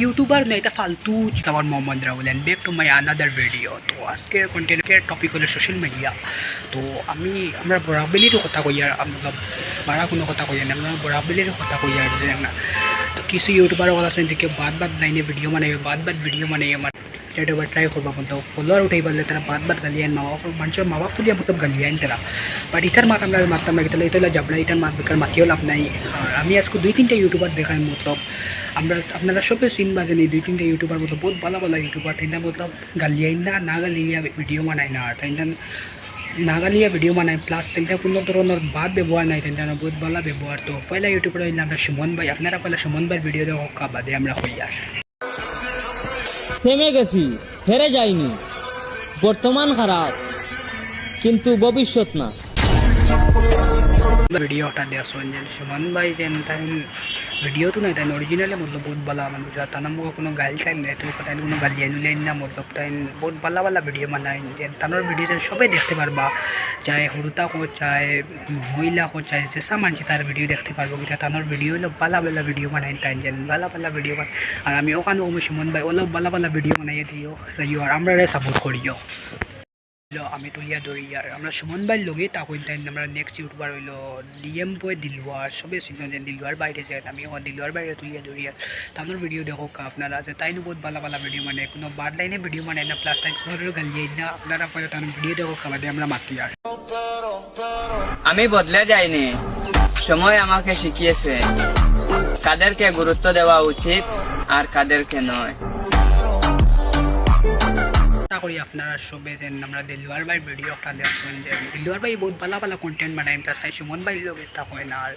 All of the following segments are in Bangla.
ইউটিউবার না এটা ফালতু আমার Mohammad Rahul and back to my another video. তো আজকের কন্টেন্টের টপিক হলো সোশ্যাল মিডিয়া। তো আমরা বরাবলিরও কথা কই আর আমরা বাড়া কোনো কথা কই না, আমরা বরাবলিরও কথা কই আর যে না। তো কিছু ইউটিউবার ওলা আছেন যে বাদ লাইনে ভিডিও বানাই বাদ ভিডিও বানাই আমার এটা এবার ট্রাই করবা মতলব ফলোয়ার উঠাই পারলে তারা বাদ গালিয়ান মানুষের মা বাপ ফুলিয়া মতলব গালিয়ান তারা বাট ইটার মাত আমরা মারতাম না, এটা যাবলা ইটার মাত বেকার মাতিও লাভ নাই। আর আমি আজকে 2-3টা ইউটিউবার দেখাই মতলব আপনারা সবে চিনবা যে 2-3টা ইউটিউবার মতলব বহুত ভালো ইউটিউবার তাইনা মতলব গালিয়াই না গালিয়া ভিডিও বানাই না, আর তাইনা না গালিয়া ভিডিও বানাই প্লাস তাইনা কোনো ধরনের বাদ ব্যবহার নাই, তাইনা বহুত ভালো ব্যবহার। তো পয়লা ইউটিউবার হইলে আমরা সুমন ভাই, আপনারা পয়লা সুমন ভাইয়ের ভিডিও দেখা বাদে আমরা হই আর থেমে গেছি, হেরে যাইনি। বর্তমান খারাপ কিন্তু ভবিষ্যৎ না। ভিডিওটা দেখছেন যে সুমন ভাই যেন তাই ভিডিও তো নাই তাই অরিজিনালি মতলব বহুত ভালো মানুষ, তার নাম কোনো গাইল টাইম নেই, তো তাই কোনো গালিয়ান উলিয়ান না মতলব তাই বহুত ভালো ভিডিও বানায় যে তানোর ভিডিও সবাই দেখতে পারবা, চাहे হুরুতা হোক চাहे মহিলা হোক চাहे যেসা মানছি তার ভিডিও দেখতে পারবো। কিন্তু তানোর ভিডিও হলো ভালো ভিডিও বানায় তাই যেন ভালো ভিডিও বানায়। আর আমি ওখানে সুমন ভাই অলপ ভালো ভিডিও বানাইয়ে দিও আর আমরা সাপোর্ট করিও। আমি তুলিয়া ধরি আর আমরা সুমন ভাইয়ের লগে তা কইতাম আমরা নেক্সট ইউটিউবার হইলো ডিএম বয় দিলওয়ার, সবে চিনেন যে দিলওয়ার বাইরে যায়, আমি এখন দিলওয়ার বাইরে তুলিয়া ধরি আর তাদের ভিডিও দেখো আপনারা যে তাইনো বহুত ভালো ভিডিও মানে কোনো বাদ লাইনে ভিডিও মানে না, প্লাস তাই ঘরের গালিয়ে না আপনারা পরে তাদের ভিডিও দেখো খাবারে আমরা মাতি আর আমি বদলে যাইনি, সময় আমাকে শিখিয়েছে কাদেরকে গুরুত্ব দেওয়া উচিত আর কাদেরকে নয়। করি আপনারা সবে যেন আমরা দিলওয়ার ভাই ভিডিও একটা দেখছেন যে দিলওয়ার ভাই বহুত ভালো কন্টেন্ট বানাই, প্লাস তাই সুমন ভাই লোক এটা হয় না, আর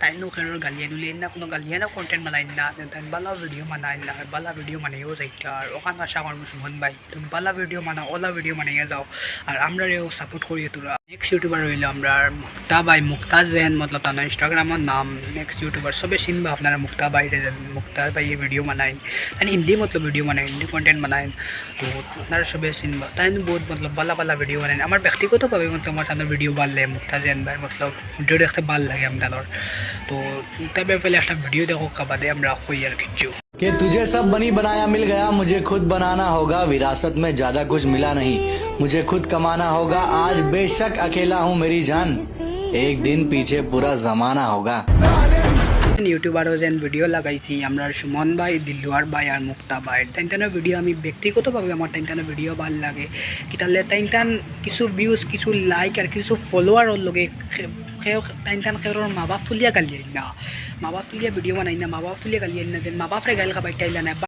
তাই খেলোর গালিয়া দুলিয়েন না, কোনো গালিয়ানো কন্টেন্ট বানাই না, তাই ভালো ভিডিও বানাই না, ভালো ভিডিও বানাইও যাইতে। আর ওখানে আশা করবো সুমন ভাই তুমি ভালো ভিডিও বানাও, ওলা ভিডিও বানাইয়া যাও আর আমরা সাপোর্ট করি তোরা। নেক্সট ইউটিউবার হইলো আমরা মুক্তা যেন মতলব তার ইনস্টাগ্রামের নাম নেক্সট ইউটিউবার সবে চিনবা আপনারা মুক্তা ভাই ভিডিও বানাই মানে হিন্দি মতলব ভিডিও বানাই, হিন্দি কন্টেন্ট বানাই। তো আপনারা সবে চিনবা তাই বহুত মতলব ভালো ভিডিও বানাই। আমার ব্যক্তিগতভাবে মতলব আমার তাদের ভিডিও ভালো মুক্তা যেন ভাই মতলব ভিডিও দেখতে ভালো লাগে আমাদের। তো তবে পহলে একটা ভিডিও দেখো কাবাদে আমরা হই আর কিছু कि तुझे सब बनी बनाया मिल गया, मुझे खुद बनाना होगा, विरासत में ज्यादा कुछ मिला नहीं, मुझे खुद कमाना होगा, आज बेशक अकेला हूँ मेरी जान, एक दिन पीछे पूरा जमाना होगा। ইউটিউবারও যেন ভিডিও লাগাইছি আমরা সুমন ভাই, দিলওয়ার ভাই আর মুক্তা ভাই, তাইটানের ভিডিও আমি ব্যক্তিগতভাবে আমার তাইটানের ভিডিও ভালো লাগে কি তাহলে তাইটান কিছু ভিউজ কিছু লাইক আর কিছু ফলোয়ারের লগে তাইটান খের মা বাপ তুলিয়া গালিয়ে না, মা বাপ তুলিয়া ভিডিও বানাই না, মা বাপ তুলিয়া গালিয়ে না, মা বাপরে গাইল খাবাই টাইলা না।